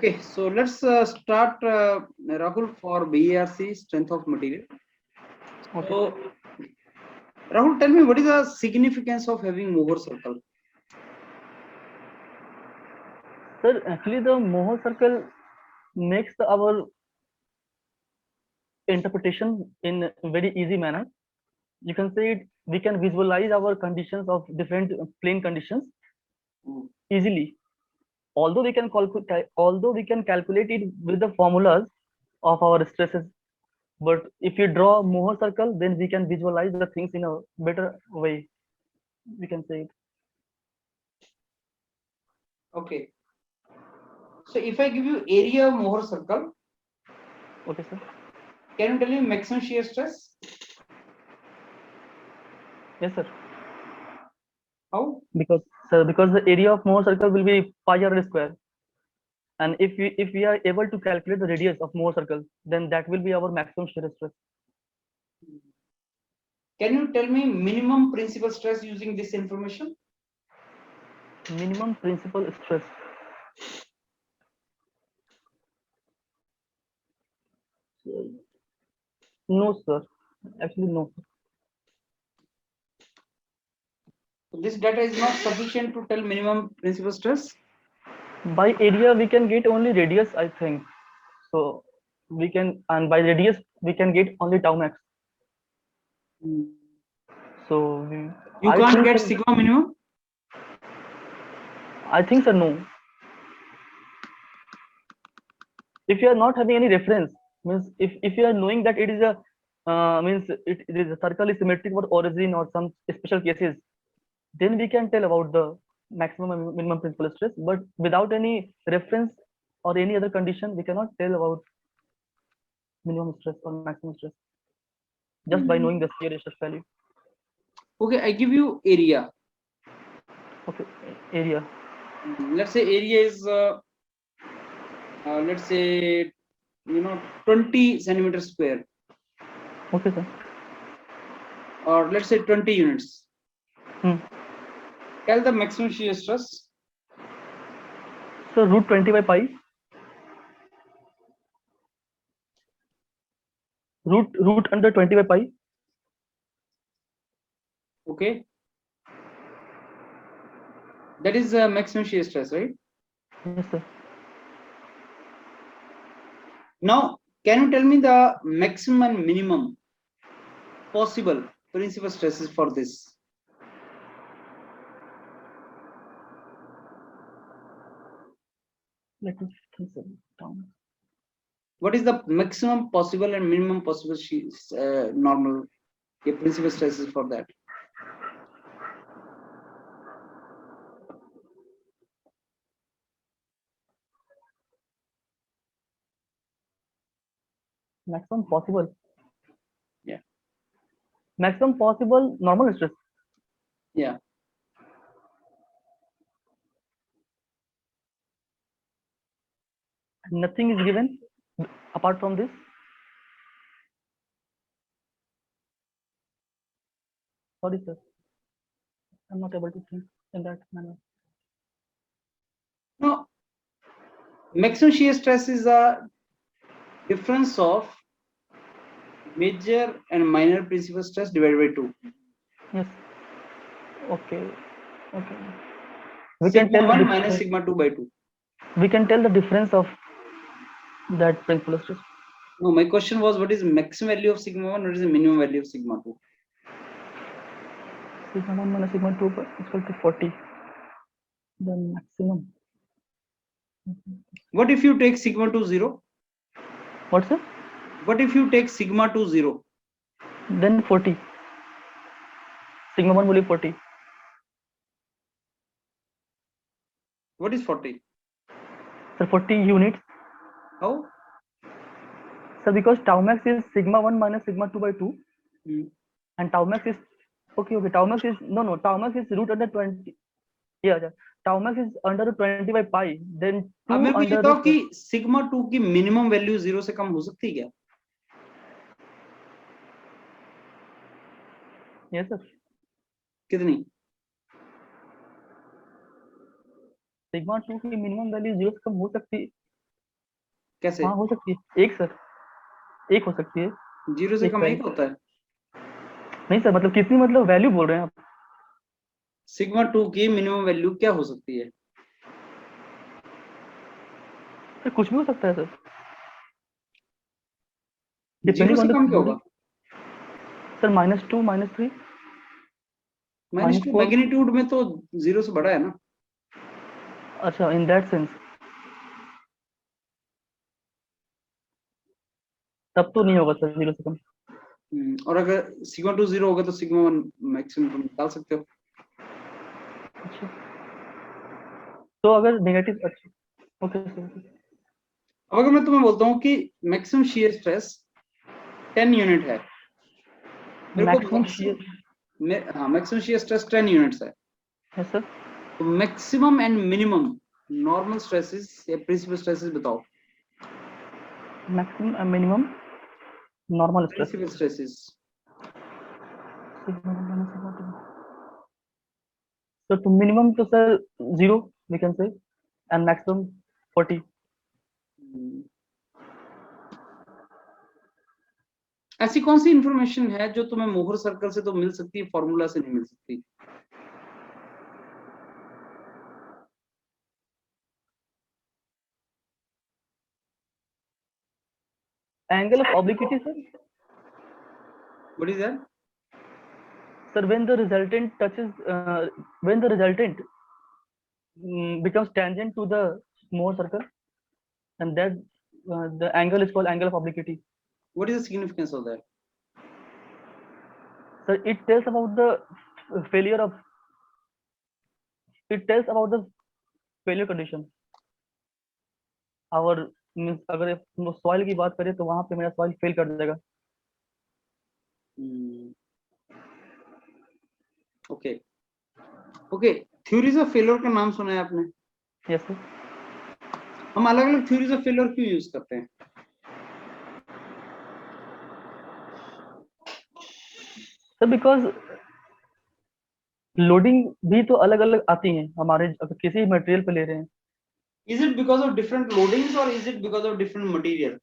Okay, so let's start, Rahul, for BERC, strength of material. Okay. So, Rahul, tell me, what is the significance of having Mohr circle? Sir, actually the Mohr circle makes our interpretation in a very easy manner. You can say it, we can visualize our conditions of different plane conditions easily. Although we can calculate it with the formulas of our stresses, but if you draw a Mohr circle, then we can visualize the things in a better way. We can say it. Okay. So, if I give you area of Mohr circle, Okay, sir. can you tell me maximum shear stress? Yes, sir. How? Because the area of Mohr circle will be pi r square, and if we are able to calculate the radius of Mohr circle, then that will be our maximum shear stress. Can you tell me minimum principal stress using this information? Minimum principal stress. No, sir. Actually, no. So this data is not sufficient to tell minimum principal stress. By area, we can get only radius, I think. So we can, and by radius, we can get only tau max. So You I can't think, get sir, sigma minimum. I think, sir, no. If you are not having any reference, means if you are knowing that it is a means it is a circle is symmetric for origin or some special cases, then we can tell about the maximum and minimum principal stress. But without any reference or any other condition, we cannot tell about minimum stress or maximum stress just by knowing the shear stress value. Okay, I give you area. Okay, area. Let's say area is let's say 20 centimeters square, Okay, sir. or let's say 20 units. Hmm. Tell the maximum shear stress. So root 20 by pi. Root under 20 by pi. Okay, that is maximum shear stress, right? Yes, sir. Now, can you tell me the maximum and minimum possible principal stresses for this? Let me think, sir. Down. What is the maximum possible and minimum possible normal principal stresses for that? Maximum possible. Yeah. Maximum possible normal stress. Yeah. Nothing is given apart from this. Sorry, sir. I'm not able to think in that manner. No, maximum shear stress is a difference of major and minor principal stress divided by 2. Yes. Okay. Okay. Sigma 1 minus sigma 2 by 2. We can tell the difference of that principal stress. No, my question was, what is maximum value of sigma 1? What is the minimum value of sigma 2? Sigma 1 minus sigma 2 is equal to 40. The maximum. What if you take sigma 2 0? What's it? What if you take sigma 2 0? Then 40. Sigma 1 will be 40. What is 40? So 40 units. How? So because tau max is sigma 1 minus sigma 2 by 2. And tau max is okay. Tau max is tau max is root under 20. Yeah. Tau max is under 20 by pi. Then 2 अब मेरे को ये under बताओ कि sigma 2 की minimum value 0 से कम हो सकती है क्या? Yes, sir. कितनी? सिग्मा 2 की मिनिमम वैल्यू 0 से कम हो सकती है. कैसे? हाँ हो सकती है, एक सर, एक हो सकती है। 0 से एक कम वैल्यू 1 होता है। नहीं सर, मतलब कितनी, मतलब वैल्यू बोल रहे हैं आप? सिग्मा 2 की मिनिमम वैल्यू क्या हो सकती है? सर कुछ भी हो सकता है सर, 0 डिपेंडिंग से ऑन द कम क्या लोडिंग। होगा? सर -2, -3, -2 -4। मैग्नीट्यूड में तो 0 से बड़ा है ना। अच्छा, इन दैट सेंस तब तो नहीं होगा सर 0 से कम। और अगर सिग्मा 2 0 होगा तो सिग्मा 1 मैक्सिमम तुम निकाल सकते हो। अच्छा, तो अगर नेगेटिव, अच्छा ओके सर। अब अगर मैं तुम्हें बोलता हूँ कि मैक्सिमम शियर स्ट्रेस 10 यूनिट है, मेरे को maximum shear, maximum shear stress 10 units है, है सर। तो maximum and minimum normal stresses या प्रिंसिपल स्ट्रेसेस बताओ। Maximum minimum normal stress. Principal stresses तो मिनिमम तो sir 0 we can say, and maximum 40। ऐसी कौन सी इंफॉर्मेशन है जो तुम्हें मोहर सर्कल से तो मिल सकती है, फॉर्मूला से नहीं मिल सकती? Angle of obliquity sir. What is that? Sir, when the resultant touches, when the resultant becomes tangent to the Mohr circle, and that the angle is called angle of obliquity. What is the significance of that? Sir, it tells about the failure of, it tells about the failure condition. Our means अगर हम soil की बात करें तो वहां पे मेरा soil fail कर जाएगा। Okay okay, theories of failure का नाम सुना है आपने? Yes sir. हम अलग अलग थ्योरीज ऑफ फेलियर क्यों यूज करते हैं? सर बिकॉज लोडिंग भी तो अलग अलग आती हैं हमारे, अगर किसी मटेरियल पे ले रहे हैं। Is it because of different loadings or is it because of different material?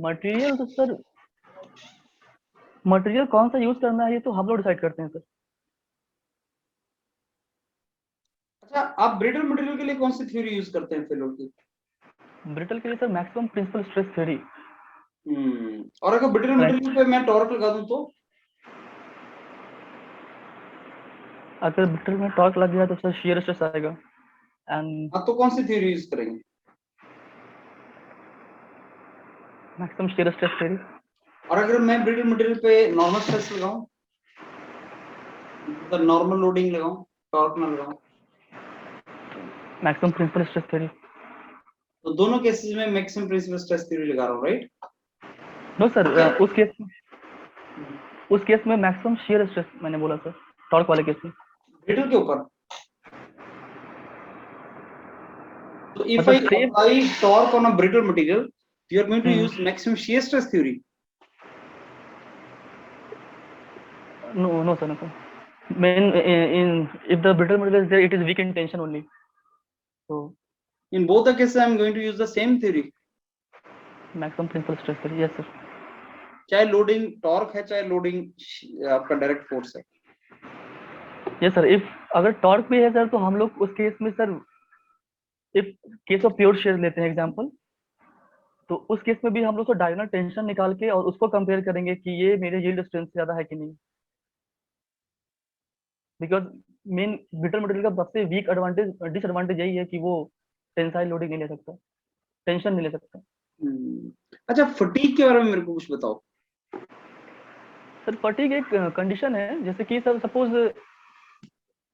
Material तो सर, मटेरियल कौन सा यूज करना है ये तो हम लोग डिसाइड करते हैं सर। अच्छा, आप ब्रिटल मटेरियल के लिए कौन सी थ्योरी यूज करते हैं फेलियर की? ब्रिटल के लिए sir maximum principal stress theory. और अगर ब्रिटल मटेरियल पे मैं टॉर्क लगा दूं तो? अगर ब्रिटल में टॉर्क लग गया तो सर शियर स्ट्रेस आएगा। एंड हाँ, तो कौन सी थ्योरी यूज करेंगे? Maximum shear stress theory. और अगर मैं ब्रिटल मटेरियल पे नॉर्मल स्ट्रेस लगाऊं, मतलब नॉर्मल लोडिंग लगाऊं, टॉर्क ना लगाऊं, मैक्सिमम प्रिंसिपल स्ट्रेस थ्योरी। तो दोनों केसेस में मैक्सिमम प्रिंसिपल स्ट्रेस थ्योरी लगा रहा हूं, राइट? No sir, Okay. उस केस में मैक्सिमम शियर स्ट्रेस मैंने बोला सर, टॉर्क वाले केस में। ब्रिटल के ऊपर तो if I मतलब same, apply torque on a brittle material, you are going to use no maximum shear stress theory. No sir, no sir, main in if the brittle material is there it is weak in tension only, तो In both the cases, I am going to use the same theory. Maximum principal stress theory. Yes sir. चाहे loading torque है, चाहे loading आपका direct force है। Yes sir, if अगर torque भी है sir तो हम लोग उस केस में sir, if case of pure shear लेते हैं एग्जांपल, तो उस केस में भी हम लोग तो डायगोनल टेंशन निकाल के और उसको कंपेयर करेंगे कि ये मेरे यील्ड स्ट्रेंथ से ज्यादा है कि नहीं। बिकॉज मेन ब्रिटल मटेरियल का सबसे वीक एडवांटेज, डिसएडवांटेज यही है कि वो टेंसाइल लोडिंग नहीं ले सकता, टेंशन नहीं ले सकता। अच्छा, फटीग के बारे में मेरे को कुछ बताओ। सर फटीग एक कंडीशन है, जैसे कि सर सपोज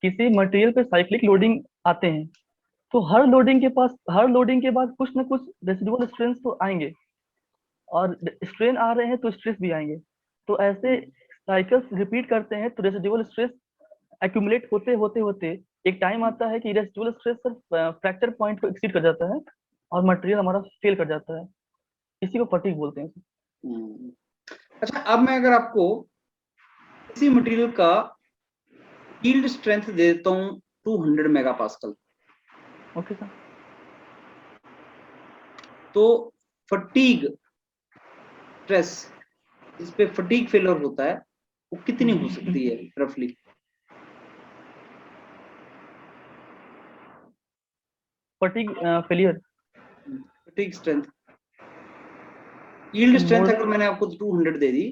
किसी मटेरियल पे साइक्लिक लोडिंग आते हैं, तो हर लोडिंग के बाद कुछ ना कुछ रेसिडुअल स्ट्रेंथ तो आएंगे, और स्ट्रेन आ रहे हैं तो स्ट्रेस भी आएंगे। तो ऐसे साइकिल्स रिपीट करते हैं तो रेसिडुअल स्ट्रेस एक्यूमुलेट होते होते होते एक टाइम आता है कि residual stress sir fracture point को एक्सीड कर जाता है और मटेरियल हमारा फेल कर जाता है। इसी को फटीग बोलते हैं। हम्म, अच्छा, अब मैं अगर आपको किसी मटेरियल का यील्ड स्ट्रेंथ दे देता हूं 200 मेगापास्कल। Okay sir. तो फटीग स्ट्रेस, जिस पे फटीग फेलियर होता है, वो कितनी हो सकती है रफली? Fatigue failure, fatigue strength, yield strength more अगर मैंने आपको 200 दे दी,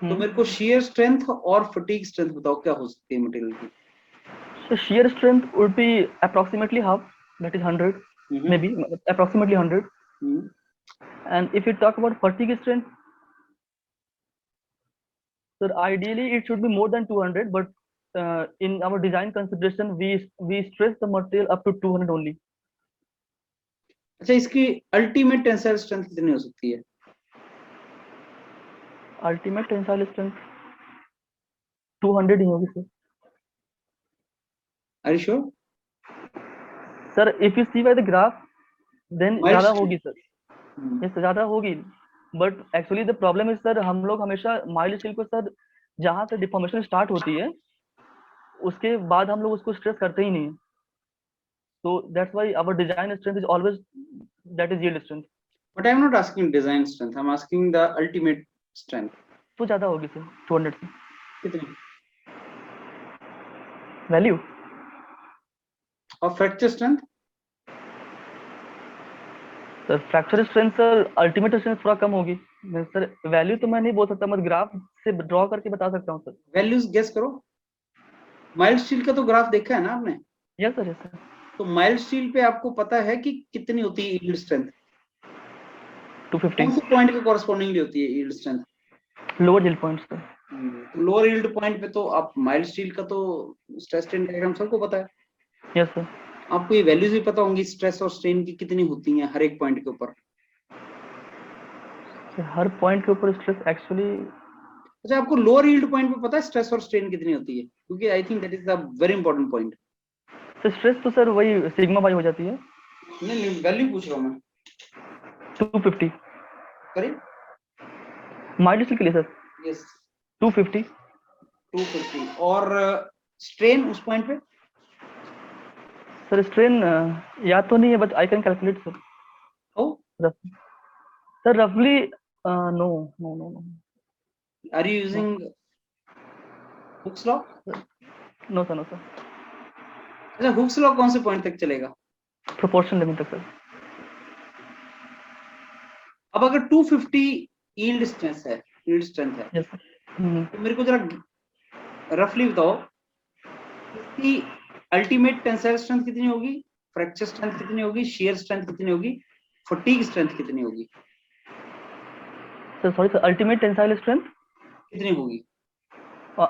तो देन मेरे को शियर स्ट्रेंथ और फटीग स्ट्रेंथ बताओ क्या हो सकती है मटेरियल की? so shear strength would be approximately half, that is 100, maybe approximately 100. Hmm, And if you talk about fatigue strength, sir, ideally it should be more than 200, but in our design consideration, we stress the material up to 200 only. अच्छा, इसकी ultimate tensile strength कितनी हो सकती है? Ultimate tensile strength 200 ही होगी sir. Are you sure? Sir, if you see by the graph, then Mild ज्यादा steel. होगी सर. yes ज्यादा होगी, but actually the problem is sir, हम लोग हमेशा माइल्ड स्टील को सर जहां से डिफॉर्मेशन स्टार्ट होती है उसके बाद हम लोग उसको स्ट्रेस करते ही नहीं. So that's why our design strength is always, that is yield strength. But I'm not asking design strength, I'm asking the ultimate strength. तो ज्यादा होगी सर 200 से. कितनी? वैल्यू और fracture strength? Sir fracture strength sir ultimate strength थोड़ा कम होगी sir. Value तो मैं नहीं बोल सकता, मैं ग्राफ से ड्रॉ करके बता सकता हूँ सर. वैल्यूज गेस करो। माइल्ड स्टील का तो ग्राफ देखा है ना आपने? Yes sir, yes sir. तो माइल्ड स्टील पे आपको पता है कि कितनी होती है यील्ड स्ट्रेंथ? 250 कौन से पॉइंट के कॉरस्पॉन्डिंगली होती है yield strength? Lower yield points sir. तो लोअर यील्ड पॉइंट पे तो आप माइल्ड स्टील का तो स्ट्रेस स्ट्रेन डायग्राम सबको पता है। Yes sir. आपको ये वैल्यूज भी पता होंगी स्ट्रेस और स्ट्रेन की कितनी होती हैं हर एक पॉइंट के ऊपर। हर पॉइंट के ऊपर स्ट्रेस एक्चुअली, अच्छा, आपको लोअर यील्ड पॉइंट पे पता है स्ट्रेस और स्ट्रेन कितनी होती है? क्योंकि I think that is the very important point. तो स्ट्रेस तो सर वही सिग्मा बाई हो जाती है. नहीं नहीं, वैल्यू पूछ रहा हूँ मैं। 250 करें? माइल्ड स्टील के लिए सर. यस, 250. 250। और स्ट्रेन उस पॉइंट पे? सर स्ट्रेन याद तो नहीं है, but I can calculate sir. Oh, sir रफली no no no no. Are you using Hooke's law? No sir, no sir. अच्छा, हुक्स लॉ कौन से पॉइंट तक चलेगा? प्रोपोर्शन लिमिट तक सर. अब अगर 250 यील्ड स्ट्रेंथ है, यील्ड स्ट्रेंथ है, यस सर. तो मेरे को जरा रफली बताओ इसकी अल्टीमेट टेंसाइल स्ट्रेंथ कितनी होगी, फ्रैक्चर स्ट्रेंथ कितनी होगी, शियर स्ट्रेंथ कितनी होगी, फटीग स्ट्रेंथ कितनी होगी? Sir sorry sir, ultimate tensile strength कितनी होगी?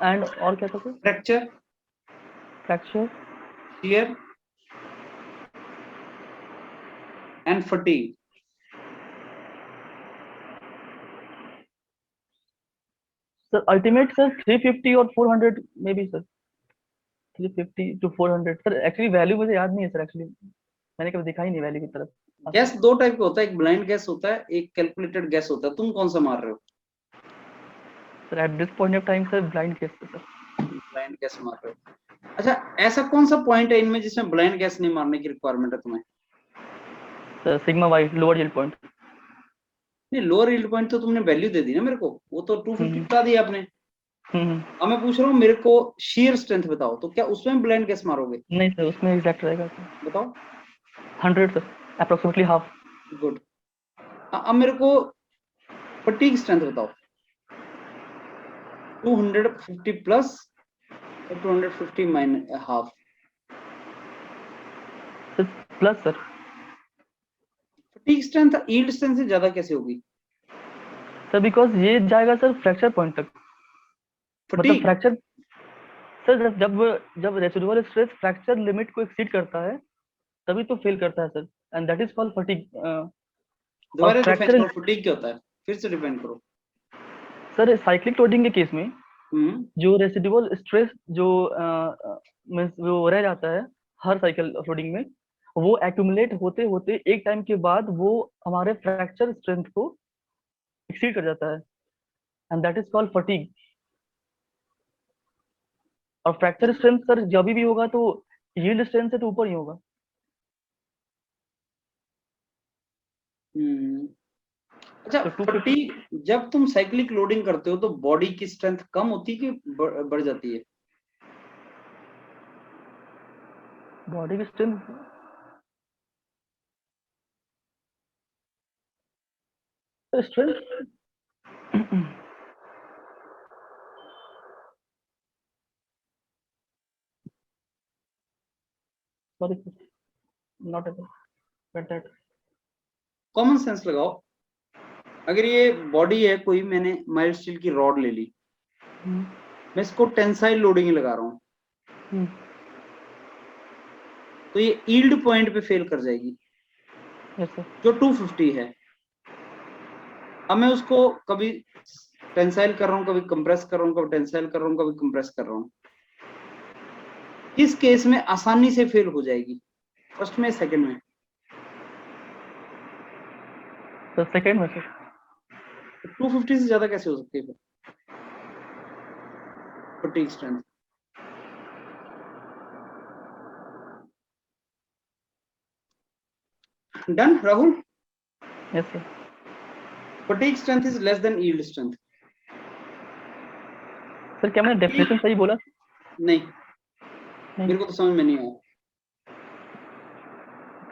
एंड और क्या था sir? Fracture, fracture, shear and fatigue. Sir ultimate sir 350 और 400 may be sir. 350 to 400 sir. Actually value मुझे याद नहीं है सर, एक्चुअली मैंने कभी देखा ही नहीं वैल्यू की तरफ. गैस दो टाइप का होता है, एक ब्लाइंड गैस होता है, एक कैलकुलेटेड गैस होता है। तुम कौन सा मार रहे हो? Sir at this point of time sir blind case sir. Blind gas मार रहे हो? अच्छा, ऐसा कौन सा पॉइंट है इनमें जिसमें ब्लाइंड गैस नहीं मारने की रिक्वायरमेंट है तुम्हें? Sir sigma y lower yield point. नहीं, लोअर यील्ड पॉइंट तो तुमने वैल्यू दे दी ना मेरे को, वो तो 250 बता दिया आपने। अब मैं पूछ रहा हूँ मेरे को शियर स्ट्रेंथ बताओ, तो क्या उसमें ब्लाइंड गैस मारोगे? नहीं सर, उसमें एग्जैक्ट रहेगा सर. बताओ। 100 सर, अप्रोक्सीमेटली हाफ. गुड। अब मेरे को फटीग स्ट्रेंथ बताओ। 250 plus 250 minus half. Plus sir. Fatigue strength yield strength से ज्यादा कैसे होगी? सर बिकॉज ये जाएगा सर फ्रैक्चर पॉइंट तक. मतलब फटीग? फ्रैक्चर सर जब जब रेसिडुअल स्ट्रेस फ्रैक्चर लिमिट को एक्सीड करता है तभी तो फेल करता है sir, and that is called fatigue. दोबारा डिफाइन फ्रैक्चर करो, फटीग क्या होता है, फिर से डिफाइन करो। सर साइक्लिक लोडिंग के केस में हम्म, जो रेसिडुअल स्ट्रेस जो मींस वो रह जाता है हर साइकिल लोडिंग में, वो एक्यूमुलेट होते होते एक टाइम के बाद वो हमारे फ्रैक्चर स्ट्रेंथ को एक्सीड कर जाता है, and that is called fatigue. और फ्रैक्चर स्ट्रेंथ सर जब भी होगा तो यील्ड स्ट्रेंथ से तो ऊपर ही होगा। अच्छा, तो 250 फटीग जब तुम साइक्लिक लोडिंग करते हो तो बॉडी की स्ट्रेंथ कम होती है कि बढ़ जाती है? बॉडी की strength strength sorry not able but that. Common sense लगाओ। अगर ये बॉडी है कोई, मैंने माइल्ड स्टील की रॉड ले ली, मैं इसको टेंसाइल लोडिंग लगा रहा हूं, तो ये यील्ड पॉइंट पे फेल कर जाएगी यस सर। जो 250 है। अब मैं उसको कभी टेंसाइल कर रहा हूं, कभी कंप्रेस कर रहा हूं, कभी टेंसाइल कर रहा हूं, कभी कंप्रेस कर रहा हूं, किस केस में आसानी से फेल हो जाएगी? फर्स्ट में, सेकंड में? तो सेकंड में सर। 250 से ज्यादा कैसे हो सकती है fatigue strength? Done Rahul? Yes sir. Fatigue strength is less than yield strength. Sir क्या मैंने डेफिनेशन सही बोला? नहीं, मेरे को तो समझ में नहीं आया।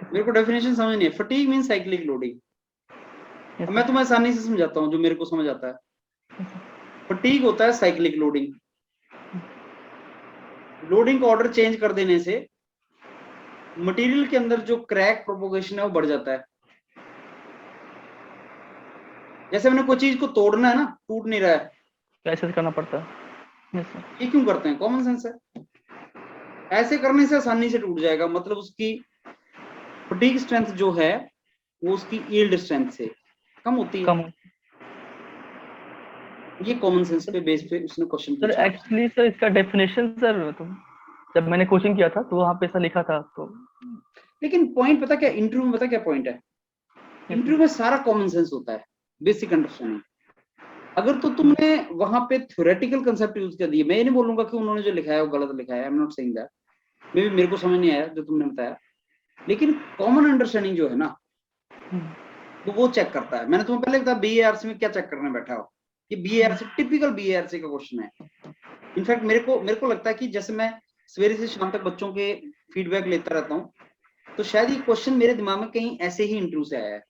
मेरे को डेफिनेशन समझ नहीं है। Fatigue mean cyclic loading. मैं तुम्हें आसानी से समझाता हूँ जो मेरे को समझ आता है। फटीग होता है साइक्लिक लोडिंग। लोडिंग का ऑर्डर चेंज कर देने से मटेरियल के अंदर जो क्रैक प्रोपोगेशन है वो बढ़ जाता है। जैसे मैंने कोई चीज को तोड़ना है ना, टूट नहीं रहा है, ऐसे करना पड़ता है। Yes sir. ये क्यों करते हैं? कॉमन सेंस है। ऐसे करने से आसानी से टूट जाएगा, मतलब उसकी फटीग स्ट्रेंथ जो है वो उसकी यील्ड स्ट्रेंथ से कम होती है। कम। ये कॉमन सेंस पे बेस पे उसने क्वेश्चन सर पूछा। एक्चुअली सर इसका डेफिनेशन सर तो जब मैंने कोचिंग किया था तो वहां पे ऐसा लिखा था तो। लेकिन पॉइंट पता क्या, इंटरव्यू में पता क्या पॉइंट है? इंटरव्यू में सारा कॉमन सेंस होता है, बेसिक अंडरस्टैंडिंग। अगर तो तुमने वहां पे थ्योरेटिकल कंसेप्ट यूज कर दिए, मैं ये नहीं बोलूंगा कि उन्होंने जो लिखा है वो गलत लिखा है, I am not saying that, may be मेरे को समझ नहीं आया जो तुमने बताया, लेकिन कॉमन अंडरस्टैंडिंग जो है ना तो वो चेक करता है। मैंने तुम्हें पहले बताया बीएआरसी में क्या चेक करने बैठा हो, कि बीएआरसी टिपिकल बीएआरसी का क्वेश्चन है। इनफैक्ट मेरे को लगता है कि जैसे मैं सवेरे से शाम तक बच्चों के फीडबैक लेता रहता हूँ, तो शायद ये क्वेश्चन मेरे दिमाग में कहीं ऐसे ही इंटरव्यू से आया है,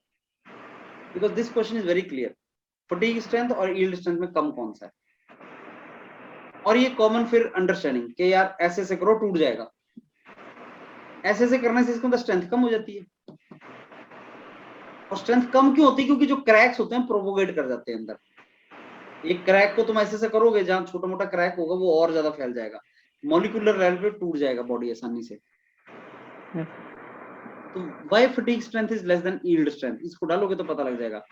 because this question is very clear. Fatigue strength और यील्ड स्ट्रेंथ में कम कौन सा है? और ये कॉमन फिर अंडरस्टैंडिंग कि यार ऐसे ऐसे करो टूट जाएगा, ऐसे ऐसे करने से इसके अंदर स्ट्रेंथ कम हो जाती है। और स्ट्रेंथ कम क्यों होती है? क्योंकि जो क्रैक्स होते हैं प्रोपोगेट कर जाते हैं अंदर। एक क्रैक को तुम ऐसे ऐसे करोगे, जहां छोटा मोटा क्रैक होगा वो और ज्यादा फैल जाएगा, मॉलिक्यूलर लेवल पे टूट जाएगा बॉडी आसानी से। तो why fatigue strength is less than yield strength, इसको डालोगे तो पता लग जाएगा।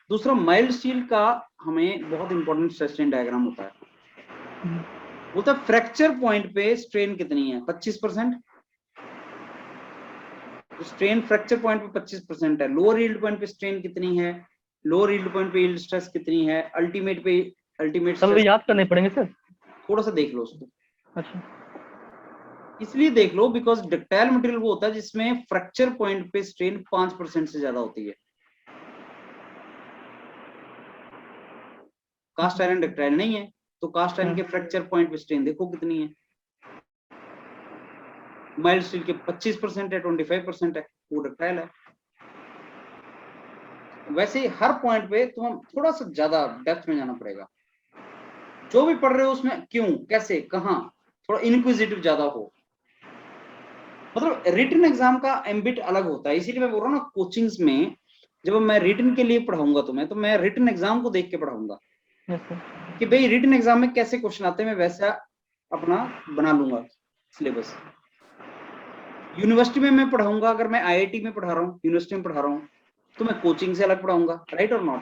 दूसरा, माइल्ड स्टील का हमें बहुत इंपॉर्टेंट स्ट्रेन डायग्राम होता है। वो तो फ्रैक्चर पॉइंट पे स्ट्रेन कितनी है? 25%। स्ट्रेन फ्रैक्चर पॉइंट पे 25% है। लोअर यील्ड पॉइंट पे स्ट्रेन कितनी है? लोअर यील्ड पॉइंट पे यील्ड स्ट्रेस कितनी है? अल्टीमेट पे अल्टीमेट सब स्ट्रेस याद करने पड़ेंगे सर। थोड़ा सा देख लो उसको। अच्छा। इसलिए देख लो बिकॉज डक्टाइल मटेरियल वो होता है जिसमें फ्रैक्चर पॉइंट पे स्ट्रेन 5% से ज्यादा होती है। कास्ट आयरन डक्टाइल नहीं है, तो कास्ट आयरन के फ्रैक्चर पॉइंट पे स्ट्रेन देखो कितनी है। माइल्ड स्टील के 25% है, 25% है, वो डक्टाइल है। वैसे ही हर पॉइंट पे तुम्हें थोड़ा सा ज्यादा डेप्थ में जाना पड़ेगा। जो भी पढ़ रहे हो उसमें क्यों, कैसे, कहां, थोड़ा इनक्विजिटिव ज्यादा हो। मतलब रिटन एग्जाम का एम्बिट अलग होता है, इसीलिए मैं बोल रहा हूँ ना, कोचिंग्स में जब मैं रिटन के लिए पढ़ाऊंगा तुम्हें, तो मैं रिटन एग्जाम को देख के पढ़ाऊंगा कि भाई रिटन एग्जाम में कैसे क्वेश्चन आते हैं, मैं वैसा अपना बना लूंगा सिलेबस। यूनिवर्सिटी में मैं पढ़ाऊंगा, अगर मैं आईआईटी में पढ़ा रहा हूँ, यूनिवर्सिटी में पढ़ा रहा हूँ, तो मैं कोचिंग से अलग पढ़ाऊंगा, राइट और नॉट?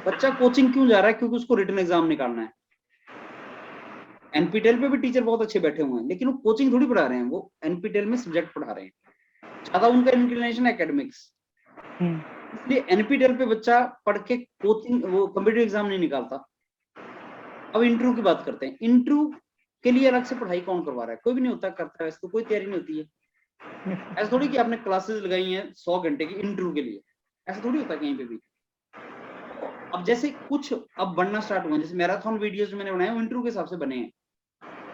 बच्चा कोचिंग क्यों जा रहा है? क्योंकि उसको रिटन एग्जाम निकालना है। एनपीटेल पे भी टीचर बहुत अच्छे बैठे हुए हैं, लेकिन वो कोचिंग थोड़ी पढ़ा रहे हैं, वो एनपीटेल में सब्जेक्ट पढ़ा रहे हैं, ज्यादा उनका इंक्लिनेशन है एकेडमिक्स। इसलिए एनपीटेल पे बच्चा पढ़ के कोचिंग वो कॉम्पिटिटिव एग्जाम नहीं निकालता। अब इंटरव्यू की बात करते हैं। इंटरव्यू के लिए अलग से पढ़ाई कौन करवा रहा है? कोई भी नहीं होता करता है, वैसे तो कोई तैयारी नहीं होती है। ऐसा थोड़ी कि आपने क्लासेस लगाई हैं 100 घंटे की इंटरव्यू के लिए, ऐसा थोड़ी होता कहीं पे भी। अब जैसे कुछ अब बनना स्टार्ट हुआ, जैसे मैराथन वीडियोस जो मैंने बनाए वो इंटरव्यू के हिसाब से बने हैं,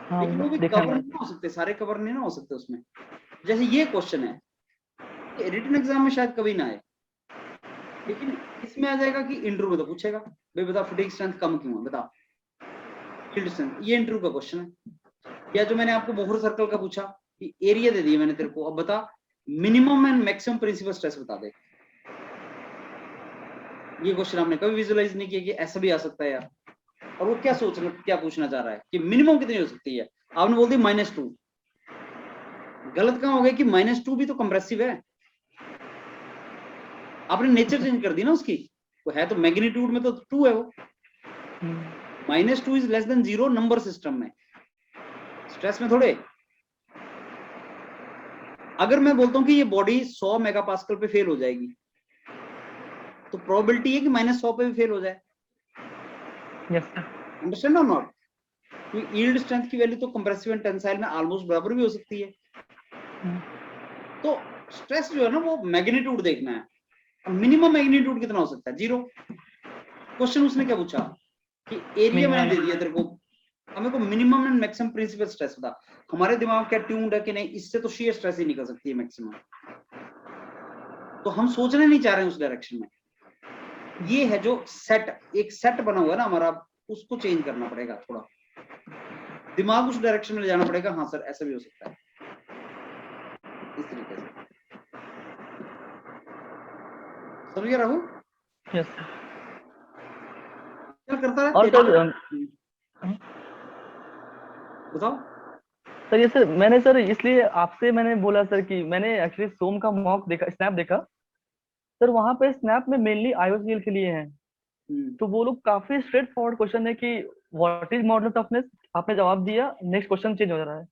हाँ, लेकिन वो भी देखा कवर मैं। नहीं हो सकते, सारे कवर नहीं ना हो सकते उसमें। जैसे ये क्वेश्चन है, रिटन एग्जाम में शायद कभी ना आए, लेकिन इसमें आ जाएगा कि इंटरव्यू में तो पूछेगा, भाई बता फटीग स्ट्रेंथ कम क्यों है, बता फील्ड स्ट्रेंथ, ये इंटरव्यू का क्वेश्चन है। या जो मैंने आपको बोहर सर्कल का पूछा कि एरिया दे दिया मैंने तेरे को, अब बता minimum and maximum principal stress बता दे। ये क्वेश्चन आपने कभी विजुअलाइज नहीं किया कि ऐसा भी आ सकता है यार। और वो क्या सोच रहा, क्या पूछना चाह रहा है कि मिनिमम कितनी हो सकती है, आपने बोल दी -2। गलत कहां हो गया कि -2 भी तो कंप्रेसिव है, आपने नेचर चेंज कर दी ना उसकी। वो है तो मैग्नीट्यूड में तो 2 है, वो -2 is less than 0 number system में, स्ट्रेस में थोड़े। अगर मैं बोलता हूं कि ये बॉडी 100 मेगापास्कल पे फेल हो जाएगी, तो प्रोबेबिलिटी है कि -100 पे भी फेल हो जाए। Yes sir. अंडरस्टैंड और नॉट? यील्ड स्ट्रेंथ की वैल्यू तो कंप्रेसिव एंड टेंसाइल में ऑलमोस्ट बराबर भी हो सकती है। तो स्ट्रेस जो है ना वो मैग्नीट्यूड देखना है, मिनिमम मैग्नीट्यूड कितना हो सकता है, 0। क्वेश्चन उसने क्या पूछा कि एरिया मैंने दे दिया तेरे को, हमें को minimum and maximum principal stress बता। हमारे दिमाग क्या ट्यून्ड है कि नहीं, इससे तो shear स्ट्रेस ही निकल सकती है मैक्सिमम, तो हम सोचने नहीं चाह रहे हैं उस डायरेक्शन में। ये है जो सेट, एक सेट बना हुआ है ना हमारा, उसको चेंज करना पड़ेगा थोड़ा, दिमाग उस डायरेक्शन में ले जाना पड़ेगा। हाँ सर ऐसा भी हो सकता है, इस तरीके से। समझ गया राहुल? Yes sir. क्या करता है और सर बताओ। सर ये सर मैंने सर इसलिए आपसे मैंने बोला सर कि मैंने एक्चुअली सोम का मॉक देखा, स्नैप देखा सर। वहां पे स्नैप में मेनली iOS के लिए हैं, तो वो लोग काफी स्ट्रेट फॉरवर्ड क्वेश्चन है कि व्हाट इज मॉडल टफनेस, आपने जवाब दिया, नेक्स्ट क्वेश्चन चेंज हो जा रहा है।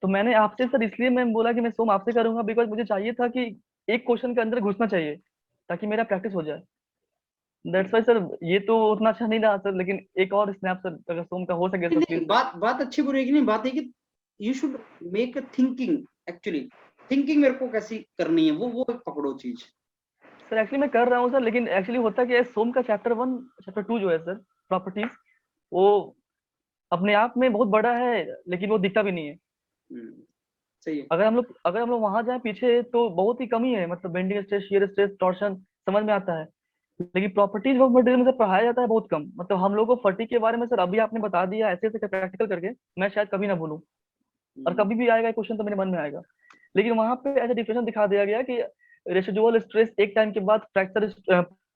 तो मैंने आपसे सर इसलिए मैं बोला कि मैं सोम आपसे करूंगा, बिकॉज मुझे चाहिए था कि एक क्वेश्चन के अंदर घुसना चाहिए ताकि मेरा प्रैक्टिस हो जाए। दैट्स वाई सर, ये तो उतना अच्छा नहीं रहा सर, लेकिन एक और स्नैप सर अगर सोम का हो सके नहीं तो नहीं, प्लीज सर। बात अच्छी बुरी है कि नहीं, बात है कि you should make a thinking, actually thinking मेरे को कैसी करनी है, वो एक पकड़ो चीज। सर एक्चुअली मैं कर रहा हूँ सर, लेकिन एक्चुअली होता क्या है, सोम का चैप्टर 1 चैप्टर 2 जो है सर, प्रॉपर्टीज, वो अपने आप में बहुत बड़ा है, लेकिन वो दिखता भी नहीं है। सही है। अगर हम लोग वहां जाए पीछे तो बहुत ही कमी है, मतलब bending stress, shear stress, torsion समझ में आता है, लेकिन प्रॉपर्टीज ऑफ मटेरियल में सर पढ़ाया जाता है बहुत कम। मतलब हम लोग को फटी के बारे में सर अभी आपने बता दिया ऐसे ऐसे प्रैक्टिकल करके, मैं शायद कभी ना भूलूं, और कभी भी आएगा क्वेश्चन तो मेरे मन में आएगा। लेकिन वहां पे ऐसा डिफिनेशन दिखा दिया गया कि रेसिडुअल स्ट्रेस एक टाइम के बाद फ्रैक्चर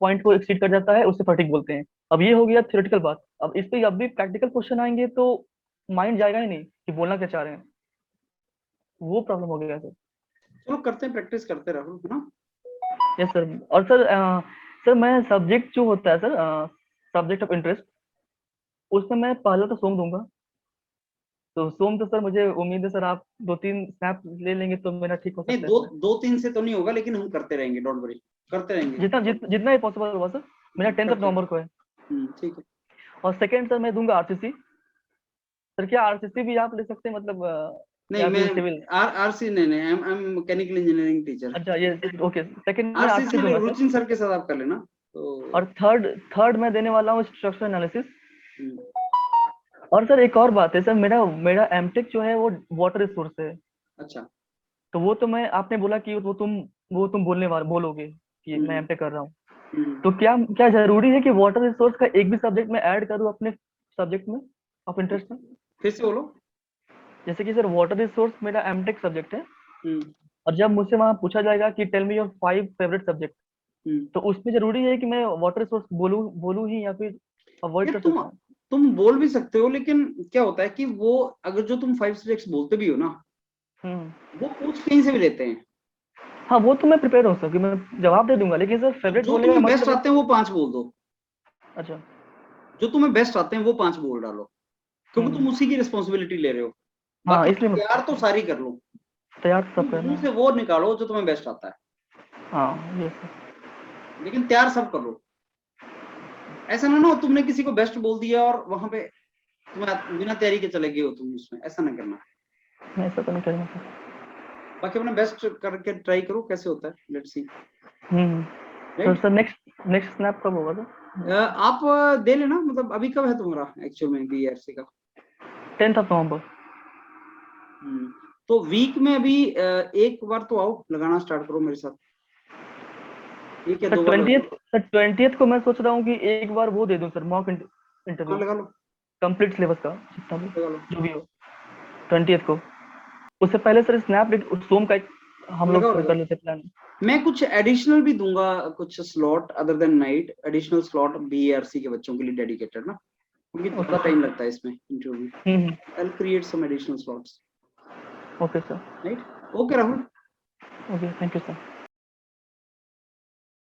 पॉइंट को एक्सीड कर जाता है, उसे फटीग बोलते हैं। अब ये हो गया थ्योरेटिकल बात, अब इस पे अब भी प्रैक्टिकल क्वेश्चन आएंगे तो माइंड जाएगा ही नहीं कि बोलना क्या चाह रहे हैं, वो प्रॉब्लम हो गया सर। चलो करते हैं, प्रैक्टिस करते रहो, है ना? Yes sir. और सर सर मैं सब्जेक्ट जो होता है सर, सब्जेक्ट ऑफ इंटरेस्ट, उसमें मैं पहले तो सोम दूंगा। तो सोम तो सर मुझे उम्मीद है सर आप 2-3 स्नैप ले लेंगे तो मेरा ठीक हो नहीं, सकता है दो सर। दो तीन से तो नहीं होगा, लेकिन हम करते रहेंगे, डोंट वरी, करते रहेंगे। जितना ही पॉसिबल होगा सर। मेरा 10th करते नवंबर को है। ठीक है। और सेकंड सर मैं दूंगा आरसीसी। सर क्या आरसीसी भी आप ले सकते हैं, मतलब नहीं या मैं फिर सिविल? आरसी नहीं, I am mechanical engineering teacher. अच्छा ये ओके, सेकंड में आरसीसी आरसीसी दूंगा सर। रुचिन सर के साथ आप कर लेना तो। और थर्ड थर्ड मैं देने वाला हूँ स्ट्रक्चर एनालिसिस। हम्म, और सर एक और बात है सर, मेरा मेरा एमटेक जो है वो वाटर रिसोर्स है। अच्छा। तो वो तो मैं, आपने बोला कि वो तुम बोलोगे कि मैं हम्म, एमटेक कर रहा हूँ। हम्म, तो क्या क्या जरूरी है कि वाटर रिसोर्स का एक भी सब्जेक्ट में ऐड करूँ अपने सब्जेक्ट में ऑफ इंटरेस्ट में? फिर से बोलो। जैसे कि सर वाटर रिसोर्स मेरा एमटेक सब्जेक्ट है, हम्म, और जब मुझसे वहां पूछा जाएगा कि tell me your 5 favourite subject, हम्म। तो उसमें जरूरी है कि मैं वाटर रिसोर्स बोलूं बोलूं ही, या फिर अवॉइड ये कर सकता हूँ? तुम बोल भी सकते हो, लेकिन क्या होता है कि वो अगर जो तुम 5 सब्जेक्ट्स बोलते भी हो ना, हम्म। वो पूछ कहीं से भी लेते हैं। हाँ वो तो मैं प्रिपेयर हो सकूँ, मैं जवाब दे दूंगा, लेकिन सर तो फेवरेट जो बोलने का तुम्हें बेस्ट मतलब है। आते हैं वो 5 बोल दो, अच्छा। जो तुम्हें बेस्ट आते हैं वो 5 बोल डालो, क्योंकि तुम हम्म। उसी की रिस्पॉन्सिबिलिटी ले रहे हो। हाँ बाकी इसलिए मैं तैयार तो सारी कर लो, तैयार तो तुम सब करना मुंह है। से वो निकालो जो तुम्हें बेस्ट आता है, हाँ ये सर। लेकिन तैयार सब कर लो। ऐसा ना हो तुमने किसी को बेस्ट बोल दिया और वहां पे तुम बिना तैयारी के चले गए हो तुम उसमें, ऐसा ना करना। मैं ऐसा तो नहीं करूँगा सर। बाकी अपना बेस्ट करके ट्राई करो कैसे होता है, लेट्स सी। तो राइट, सर नेक्स्ट स्नैप कब होगा सर? आप दे लेना, मतलब अभी कब है तुम्हारा एक्चुअल में बीआरसी का? 10th of November। तो वीक में अभी एक बार तो आओ, लगाना स्टार्ट करो मेरे साथ, एक या सर 2 बार लगा 20th सर 20th को मैं सोच रहा हूँ कि एक बार वो दे दूं सर, मॉक हाँ, इंटरव्यू लगा लो कंप्लीट सिलेबस का, जितना भी लगा लो जो भी हो 20th को। उससे पहले सर स्नैपडील सोम का हम लोग लगाओ कर लगाओ। लेते प्लान। मैं कुछ एडिशनल भी दूंगा, कुछ slot other than night, additional slot BRC के बच्चों के लिए डेडिकेटेड ना, क्योंकि ओके ज्यादा टाइम लगता है इसमें interview. I will create some additional slots. Okay sir. Right, okay Rahul. Okay, thank you sir.